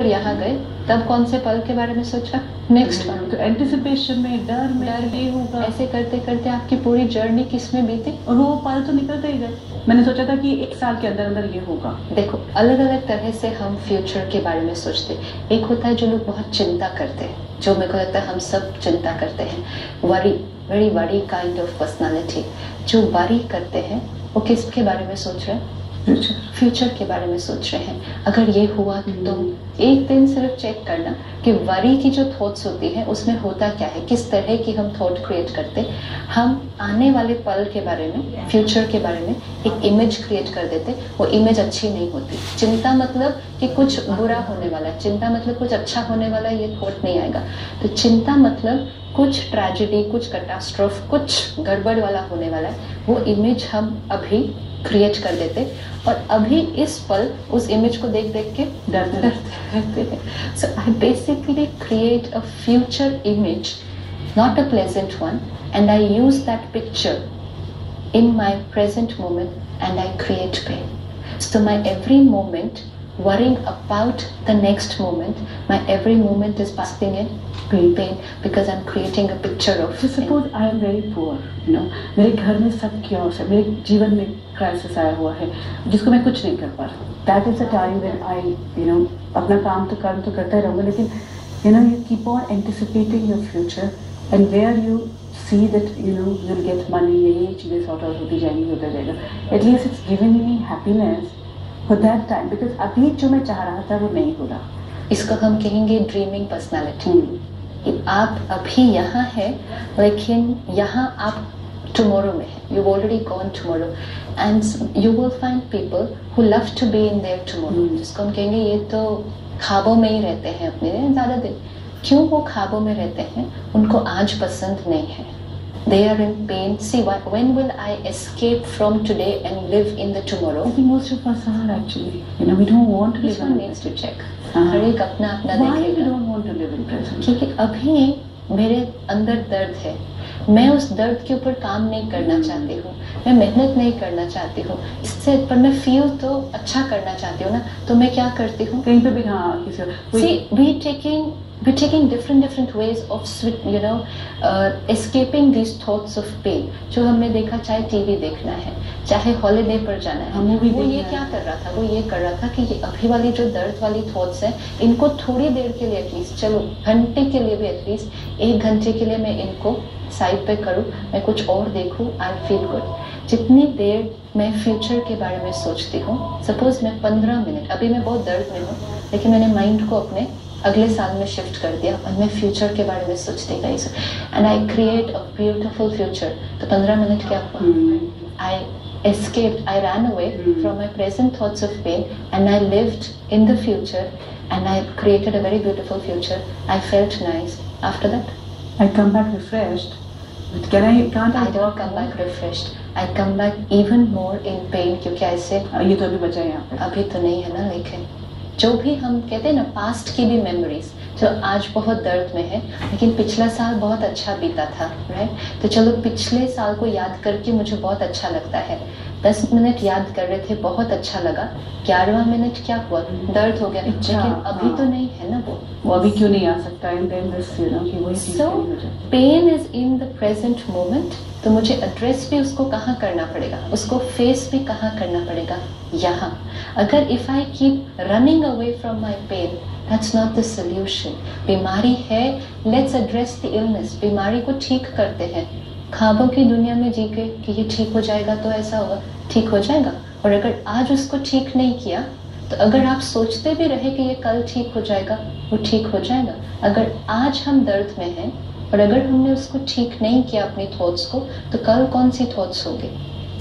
यहाँ गए तब कौन से पल के बारे में सोचा? नेक्स्ट पल। तो एंटिसिपेशन में, डर ये होगा, ऐसे करते करते आपकी पूरी जर्नी किस में बीती? और वो पल तो निकलते ही गए। मैंने सोचा था कि 1 साल के अंदर अंदर ये होगा। देखो, अलग अलग तरह से हम फ्यूचर के बारे में सोचते। एक होता है जो लोग बहुत चिंता करते हैं, जो मेरे को लगता है हम सब चिंता करते हैं, worry, very worry kind of personality. जो वरी करते हैं वो किसके बारे में सोच रहे हैं? फ्यूचर के बारे में सोच रहे हैं। अगर ये हुआ तो एक दिन सिर्फ चेक करना कि वरी की जो थॉट्स होती है उसमें होता क्या है, किस तरह की हम थॉट क्रिएट करते। हम आने वाले पल के बारे में, फ्यूचर के बारे में एक इमेज क्रिएट कर देते, वो इमेज अच्छी नहीं होती। चिंता मतलब कि कुछ बुरा होने वाला है, चिंता मतलब कुछ अच्छा होने वाला है, ये थॉट नहीं आएगा। तो चिंता मतलब कुछ ट्रेजेडी, कुछ कैटास्ट्रोफ, कुछ गड़बड़ वाला होने वाला है, वो इमेज हम अभी क्रिएट कर देते और अभी इस पल उस इमेज को देख देख के डरते रहते हैं। So I basically create a future image, not a pleasant one, and I use that picture in my present moment and I create pain. So my every moment worrying about the next moment, my every moment is passing in pain because I'm creating a picture of. So suppose I am very poor, you know, मेरे घर में सब chaos है, मेरे जीवन में crisis आया हुआ है जिसको मैं कुछ नहीं कर पा रहा। That is the time when I, you know, अपना काम तो करता ही रहूँगा, लेकिन you know, you keep on anticipating your future and where you see that you know you'll get money, ये चीजें सॉर्ट आउट होती जाएंगी, होता जाएगा। At least it's giving me happiness for that time because अभी जो मैं चाह रहा था वो नहीं हो रहा। इसको हम कहेंगे ड्रीमिंग पर्सनालिटी। आप अभी यहाँ है लेकिन यहाँ आप tomorrow में है, you've already gone tomorrow and you will find people who love to be in their tomorrow, जिसको हम कहेंगे ये तो ख्वाबों में ही रहते हैं अपने ज़्यादा दिन। क्यों वो ख्वाबों में रहते हैं? उनको आज पसंद नहीं है। They are in pain. See, when will I escape from today and live in the tomorrow? I think most of us are actually. You know, we don't want to live. This one needs to check. हर एक अपना अपना देखेगा। Why we don't want to live in present? क्योंकि अभी मेरे अंदर दर्द है, मैं उस दर्द के ऊपर काम नहीं करना चाहती हूँ, मैं मेहनत नहीं करना चाहती हूँ, इससे पर मैं फील तो अच्छा करना चाहती हूँ ना, तो मैं क्या करती हूँ? कहीं पे भी हाँ किसी। See, we're taking different ways of you know escaping these thoughts of pain. जो हमने देखा, चाहे टीवी देखना है, चाहे हॉलिडे पर जाना है, वो ये क्या कर रहा था? वो ये कर रहा था कि ये अभी वाली जो दर्द वाली थॉट्स हैं, इनको थोड़ी देर के लिए एटलीस्ट, चलो घंटे के लिए भी एटलीस्ट 1 घंटे के लिए मैं इनको साइड पे करूँ, मैं कुछ और देखूँ, आई फील गुड। जितनी देर मैं फ्यूचर के बारे में सोचती हूँ, सपोज मैं 15 मिनट, अभी मैं बहुत दर्द में हूँ, लेकिन मैंने माइंड को अपने अगले साल में शिफ्ट कर दिया और मैं फ्यूचर के बारे में सोचती गई, and I create a beautiful future. तो 15 मिनट क्या हुआ? आई escaped, I ran away from my present thoughts of pain and I lived in the future and I created a very beautiful future. I felt nice. After that, I come back refreshed. But can't I don't come back refreshed. I come back even more in pain क्योंकि ऐसे ये तो अभी बचा है यहाँ पे। अभी तो नहीं है ना, लेकिन जो भी हम कहते हैं ना, पास्ट की भी मेमोरीज जो आज बहुत दर्द में है, लेकिन पिछला साल बहुत अच्छा बीता था, राइट? तो चलो पिछले साल को याद करके मुझे बहुत अच्छा लगता है। 10 मिनट याद कर रहे थे, बहुत अच्छा लगा। 11वां मिनट क्या हुआ? दर्द हो गया। लेकिन अभी तो नहीं है ना वो अभी क्यों नहीं आ सकता? So pain is in the present moment. तो मुझे एड्रेस भी उसको कहाँ करना पड़ेगा, उसको फेस भी कहाँ करना पड़ेगा? यहाँ। अगर if I keep running away from my pain, that's not the solution. बीमारी है, let's address the illness. बीमारी को ठीक करते हैं। ख्वाबों की दुनिया में जी के कि ये ठीक हो जाएगा तो ऐसा होगा, ठीक हो जाएगा। और अगर आज उसको ठीक नहीं किया, तो अगर आप सोचते भी रहे कि ये कल ठीक हो जाएगा, वो ठीक हो जाएगा। अगर आज हम दर्द में हैं और अगर हमने उसको ठीक नहीं किया अपनी थॉट्स को, तो कल कौन सी थॉट्स होगी?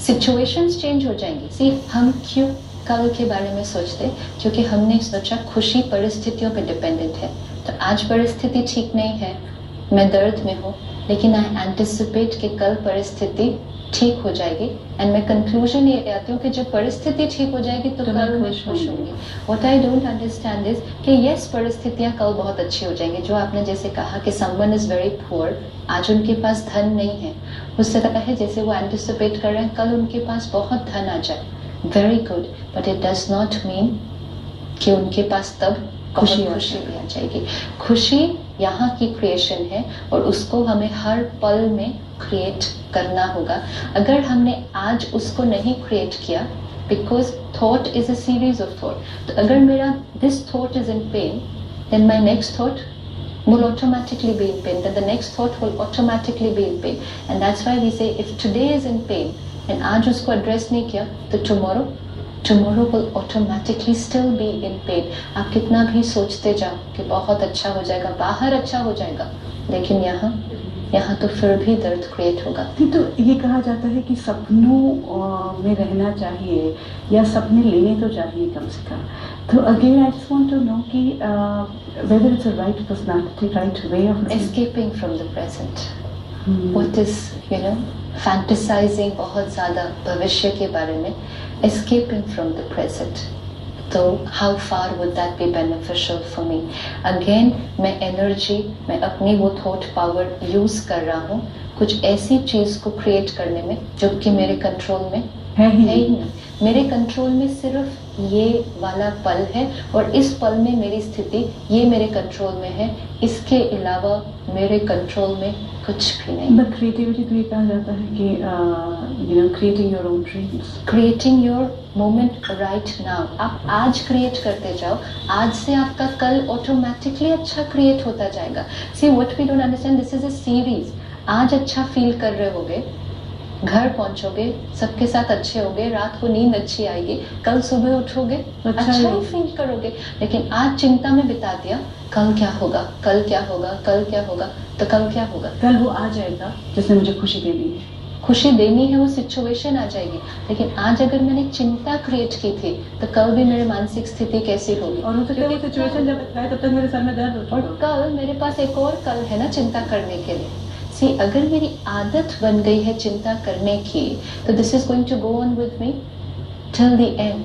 सिचुएशंस चेंज हो जाएंगी। सी, हम क्यों कल के बारे में सोचते? क्योंकि हमने सोचा खुशी परिस्थितियों पे डिपेंडेंट है। तो आज परिस्थिति ठीक नहीं है, मैं दर्द में हूँ, लेकिन आई एंटिसिपेट कि कल परिस्थिति ठीक हो जाएगी एंड मैं कंक्लूजन ये आती हूँ कि जब परिस्थिति ठीक हो जाएगी तो कल मैं खुश होंगी। What I don't understand is कि यस, परिस्थितियाँ कल बहुत अच्छी हो जाएंगी। जो आपने जैसे कहा कि समवन इज वेरी पुअर, आज उनके पास धन नहीं है, उससे तरह है जैसे वो एंटिसिपेट कर रहे हैं कल उनके पास बहुत धन आ जाए। Very good, but it does not mean कि उनके पास तब खुशी खुशी भी आ जाएगी। खुशी यहाँ की क्रिएशन है और उसको हमें हर पल में क्रिएट करना होगा। अगर हमने आज उसको नहीं क्रिएट किया, because thought is a series of thought, तो अगर मेरा this thought is in pen, then my next thought will automatically be in pain, then the next thought will automatically be in pain. And that's why we say if today is in pain and आज उसको address नहीं किया, तो tomorrow will automatically still be in pain. आप कितना भी सोचते जाओ कि बहुत अच्छा हो जाएगा, बाहर अच्छा हो जाएगा, लेकिन यहाँ तो फिर भी दर्द क्रिएट होगा। तो ये कहा जाता है कि सपनों में रहना चाहिए या सपने लेने तो चाहिए कम से कम। तो again I just want to know कि whether it's a right personality, right way of escaping from the present. What is, fantasizing बहुत ज़्यादा भविष्य के बारे में, escaping from the present. तो how far would that be beneficial for me? Again, मैं अपनी वो thought power use कर रहा हूँ कुछ ऐसी चीज को create करने में जो कि मेरे कंट्रोल में है ही नहीं। मेरे कंट्रोल में सिर्फ ये वाला पल है और इस पल में मेरी स्थिति ये मेरे कंट्रोल में है, इसके अलावा मेरे कंट्रोल में कुछ भी नहीं। बट क्रिएटिविटी तो ये कहा जाता है कि creating your own dreams, creating your moment right now. आप आज क्रिएट करते जाओ, आज से आपका कल ऑटोमेटिकली अच्छा क्रिएट होता जाएगा। See what we don't understand, this is a series. आज अच्छा फील कर रहे होगे, घर पहुंचोगे, सबके साथ अच्छे होगे, रात को नींद अच्छी आएगी, कल सुबह उठोगे अच्छा ही फील करोगे। लेकिन आज चिंता में बिता दिया, कल क्या होगा, कल क्या होगा, कल क्या होगा, तो कल क्या होगा? कल वो आ जाएगा जिसने मुझे खुशी देनी है, खुशी देनी है, वो सिचुएशन आ जाएगी। लेकिन आज अगर मैंने चिंता क्रिएट की थी तो कल भी मेरी मानसिक स्थिति कैसी होगी? और वो सिचुएशन जब आए तब तक मेरे सर में दर्द होता है, और कल मेरे पास एक और कल है ना चिंता करने के लिए। सी अगर मेरी आदत बन गई है चिंता करने की, तो this is going to go on with me till the end.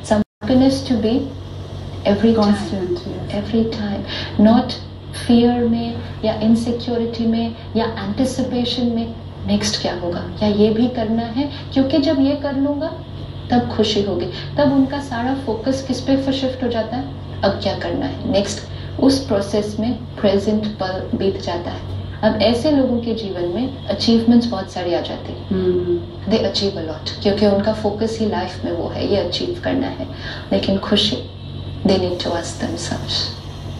Some happiness to be every time, not fear में या इनसिक्योरिटी में या एंटिसिपेशन में नेक्स्ट क्या होगा, या ये भी करना है क्योंकि जब ये कर लूंगा तब खुशी होगी। तब उनका सारा फोकस किस पे फिर शिफ्ट हो जाता है, अब क्या करना है नेक्स्ट। उस प्रोसेस में प्रेजेंट पल बीत जाता है। अब ऐसे लोगों के जीवन में अचीवमेंट्स बहुत सारी आ जाती है, दे अचीव अ लॉट क्योंकि उनका फोकस ही लाइफ में वो है, ये अचीव करना है। लेकिन खुशी, they need to ask themselves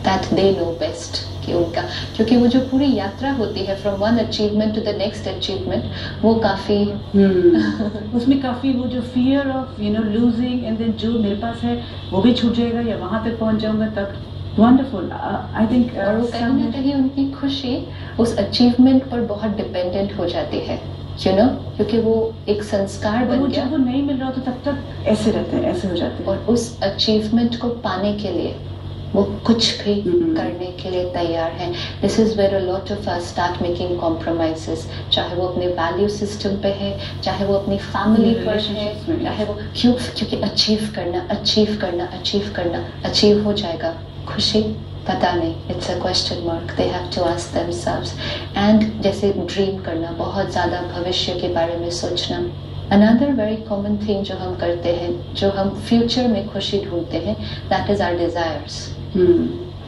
that they know best कि उनका, क्योंकि वो जो पूरी यात्रा होती है from one achievement to the next achievement, वो काफी उसमें काफी वो जो fear of losing and then जो मेरे पास है वो भी छूट जाएगा या वहां तक पहुंच जाऊंगा तब वंडरफुल। आई थिंक और वो कहीं ना कहीं उनकी खुशी उस अचीवमेंट पर बहुत डिपेंडेंट हो जाती है, क्योंकि वो एक संस्कार बन गया। जब वो नहीं मिल रहा तो तब तक ऐसे रहते हैं, ऐसे हो जाते हैं। और उस अचीवमेंट को पाने के लिए वो कुछ भी करने के लिए तैयार हैं। This is where a lot of us start making compromises, चाहे वो अपने वैल्यू सिस्टम पे है, चाहे वो अपनी फैमिली पर है, चाहे वो क्योंकि अचीव करना, अचीव हो जाएगा खुशी पता नहीं, it's a question mark, they have to ask themselves. And जैसे ड्रीम करना, बहुत ज्यादा भविष्य के बारे में सोचना। अनदर वेरी कॉमन थिंग जो हम करते हैं, जो हम फ्यूचर में खुशी ढूंढते हैं, that is our desires.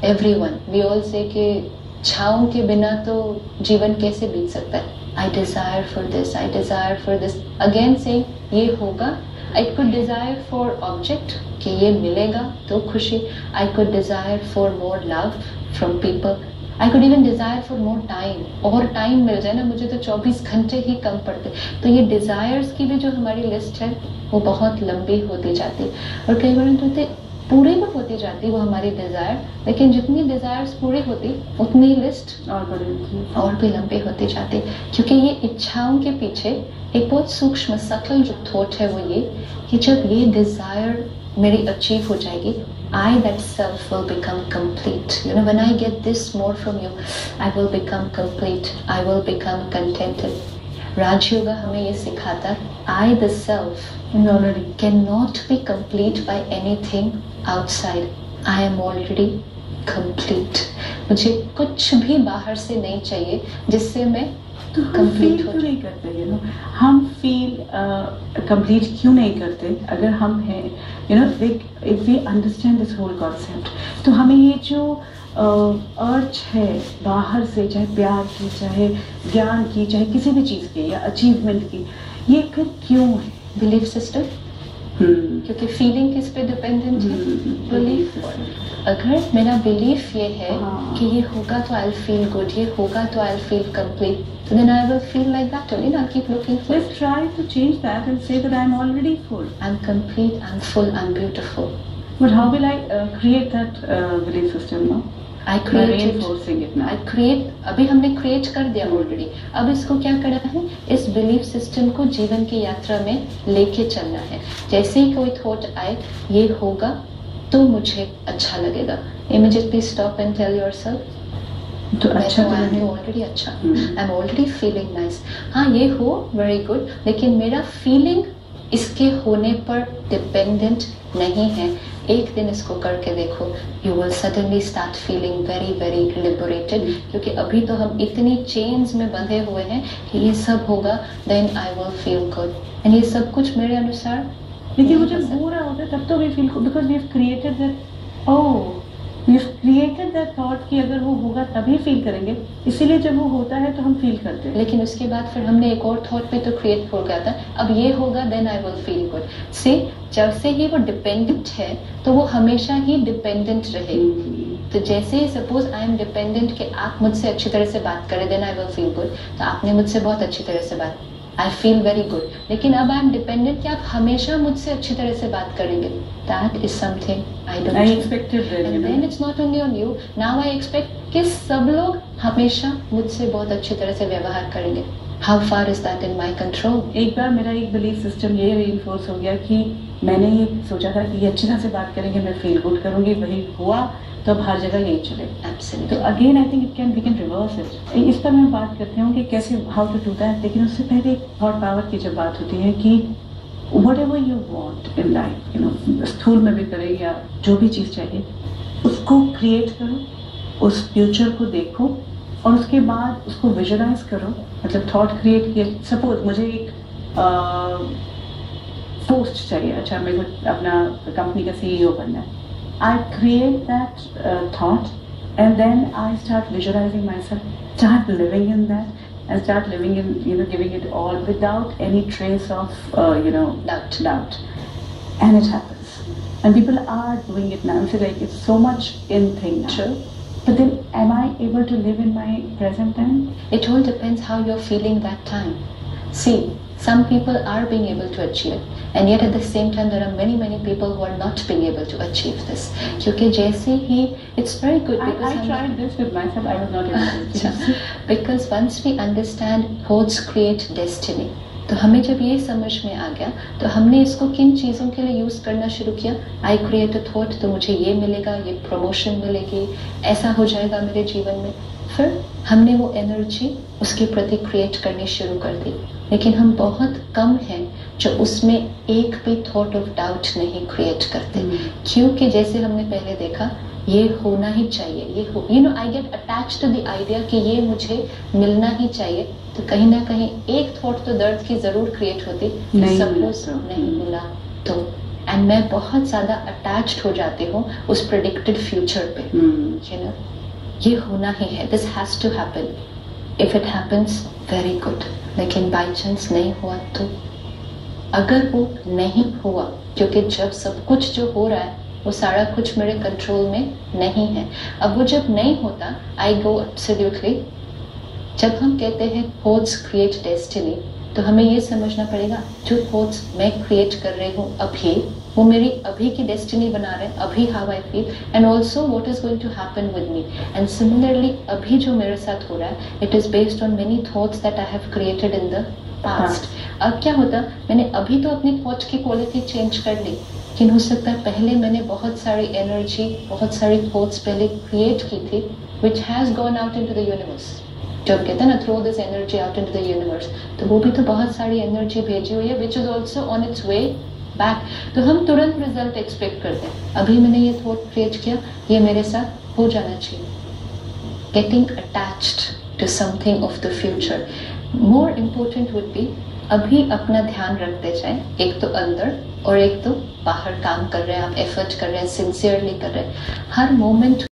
Everyone, we all से कि छाओं के बिना तो जीवन कैसे बीत सकता है। आई desire for this, I desire for this, again से ये होगा। I could desire for object कि ये मिलेगा तो खुशी। I could desire for more love from people. I could even desire for more time. और टाइम मिल जाए ना, मुझे तो 24 घंटे ही कम पड़ते। तो ये डिजायर्स की भी जो हमारी लिस्ट है वो बहुत लंबी होती जाती है और कई बार तो पूरी भी होती जाती वो हमारी डिजायर। लेकिन जितनी डिजायर्स पूरी होती उतनी लिस्ट और भी लंबी होती जाती, क्योंकि ये इच्छाओं के पीछे एक बहुत सूक्ष्म सटल जो थॉट है वो ये कि जब ये डिजायर मेरी अचीव हो जाएगी, I that self will become complete. When I get this more from you, I will become complete. I will become contented. Raj Yoga हमें ये सिखाता, I the self cannot be complete by anything outside. I am already complete. मुझे कुछ भी बाहर से नहीं चाहिए जिससे मैं तो हम complete फील हो क्यों नहीं करते, यू नो, हम फील कंप्लीट क्यों नहीं करते अगर हम हैं, you know, if we understand this whole concept, तो हमें ये जो अर्ज है बाहर से, चाहे प्यार की, चाहे ज्ञान की, चाहे किसी भी चीज़ की या अचीवमेंट की, ये फिर क्यों है? बिलीफ सिस्टम, क्योंकि फीलिंग किस पे डिपेंडेंट है? बिलीफ। अगर मेरा बिलीफ ये है कि ये होगा तो आई फील गुड, ये होगा तो I feel complete, so then I will feel like that only, and I'll keep looking for it. Let's try to change that and say that I'm already full. I'm complete, I'm full, I'm beautiful. But how will I create that belief system now? I create it. Reinforcing it now. I create, अभी हमने create कर दिया already, अब इसको क्या करना है, इस बिलीफ सिस्टम को जीवन की यात्रा में लेके चलना है। जैसे ही कोई थॉट आए, ये होगा तो मुझे अच्छा लगेगा, immediately stop and tell yourself, तो अच्छा मैं तो ऑलरेडी अच्छा, I am already feeling nice. हाँ ये हो, वेरी गुड, लेकिन मेरा फीलिंग इसके होने पर डिपेंडेंट नहीं है। एक दिन इसको करके देखो, you will suddenly start feeling very very liberated, क्योंकि अभी तो हम इतनी चेन्स में बंधे हुए हैं कि ये सब होगा then I will feel good, and ये सब कुछ मेरे अनुसार। लेकिन वो जब हो रहा होता है तब तो we feel good, because we have created that, oh we have created that thought कि अगर वो होगा तभी फील करेंगे, इसीलिए जब वो होता है तो हम फील करते हैं। लेकिन उसके बाद फिर हमने एक और थॉट भी तो क्रिएट हो गया था, अब ये होगा then I will feel good से, जब से ही वो डिपेंडेंट है तो वो हमेशा ही डिपेंडेंट रहेगी। तो जैसे ही सपोज आई एम डिपेंडेंट कि आप मुझसे अच्छी तरह से बात करें then I will feel good, तो आपने मुझसे बहुत अच्छी तरह से बात, आई फील वेरी गुड, लेकिन अब आई एम डिपेंडेंट कि आप हमेशा मुझसे अच्छी तरह से बात करेंगे, that is something I don't expected, and then it's not only on you, now I expect कि सब लोग हमेशा मुझसे बहुत अच्छी तरह से व्यवहार करेंगे। How far is that in my control? एक बार मेरा एक बिलीफ सिस्टम ये रीइंफोर्स हो गया कि मैंने ये सोचा था कि ये अच्छी तरह से बात करेंगे, मैं फील गुड करूंगी, वही हुआ, तो अब हर जगह यही चले। Absolutely. तो again I think we can reverse it. इस पर मैं बात करती हूँ कि कैसे, हाउ टू डू दैट, लेकिन उससे पहले थॉट पावर की जब बात होती है कि whatever you want in life, you know, स्थूल में भी करें या जो भी चीज़ चाहिए, उसको क्रिएट करो, उस फ्यूचर को देखो और उसके बाद उसको विजुअलाइज करो। मतलब थॉट क्रिएट किया, सपोज मुझे एक पोस्ट चाहिए, अच्छा मेरे को अपना कंपनी का CEO बनना है, I create that thought and then I start visualizing myself, start living in that and start living in, you know, giving it all without any trace of, you know, doubt. And it happens. And people are doing it now. So like it's so much in thing now. True. But then am I able to live in my present time? It all depends how you're feeling that time. See, some people are being able to achieve it, and yet at the same time there are many people who are not being able to achieve this. क्योंकि जैसे ही it's very good because I tried this with myself. I was not able to achieve it. Because once we understand thoughts create destiny, तो हमें जब ये समझ में आ गया तो हमने इसको किन चीज़ों के लिए यूज़ करना शुरू किया। आई क्रिएट अ थॉट तो मुझे ये मिलेगा, ये प्रमोशन मिलेगी, ऐसा हो जाएगा मेरे जीवन में। फिर हमने वो एनर्जी उसके प्रति क्रिएट करनी शुरू कर दी, लेकिन हम बहुत कम हैं जो उसमें एक भी थॉट ऑफ डाउट नहीं क्रिएट करते। क्योंकि जैसे हमने पहले देखा, ये होना ही चाहिए, ये हो, you know, I get attach to the idea कि ये मुझे मिलना ही चाहिए, तो कहीं ना कहीं एक थॉट तो दर्द की जरूर क्रिएट होती, सपोज नहीं मिला तो, एंड मैं बहुत ज्यादा अटैच्ड हो जाती हूँ उस प्रेडिक्टेड फ्यूचर पे, यू नो, ये होना ही है, this has to happen, if it happens very good, लेकिन बाई चांस नहीं हुआ तो, अगर वो नहीं हुआ, क्योंकि जब सब कुछ जो हो रहा है वो सारा कुछ मेरे कंट्रोल में नहीं है, अब वो जब नहीं होता आई गो एब्सोल्युटली। जब हम कहते हैं थॉट्स क्रिएट डेस्टिनी, तो हमें ये समझना पड़ेगा जो थॉट्स मैं क्रिएट कर रही हूँ अभी, वो मेरी अभी की डेस्टिनी बना रहे हैं, अभी how I feel, and also what is going to happen with me, and similarly अभी जो मेरे साथ हो रहा है it is based on many thoughts that I have created in the past. अब क्या होता, मैंने अभी तो अपनी थॉट की क्वालिटी चेंज कर ली, लेकिन हो सकता है पहले मैंने बहुत सारी एनर्जी, बहुत सारी थॉट्स पहले क्रिएट की थी which has gone out into the universe. जो हम कहते हैं ना, throw this energy out into the universe, तो वो भी तो बहुत सारी एनर्जी भेजी हुई है which is also on it's way back. तो हम तुरंत रिजल्ट एक्सपेक्ट करते हैं, अभी मैंने ये थॉट क्रिएट किया, ये मेरे साथ हो जाना चाहिए। Getting attached to something of the future, more important would be अभी अपना ध्यान रखते जाए, एक तो अंदर और एक तो बाहर काम कर रहे हैं आप, एफर्ट कर रहे हैं, सिंसियरली कर रहे हैं, हर मोमेंट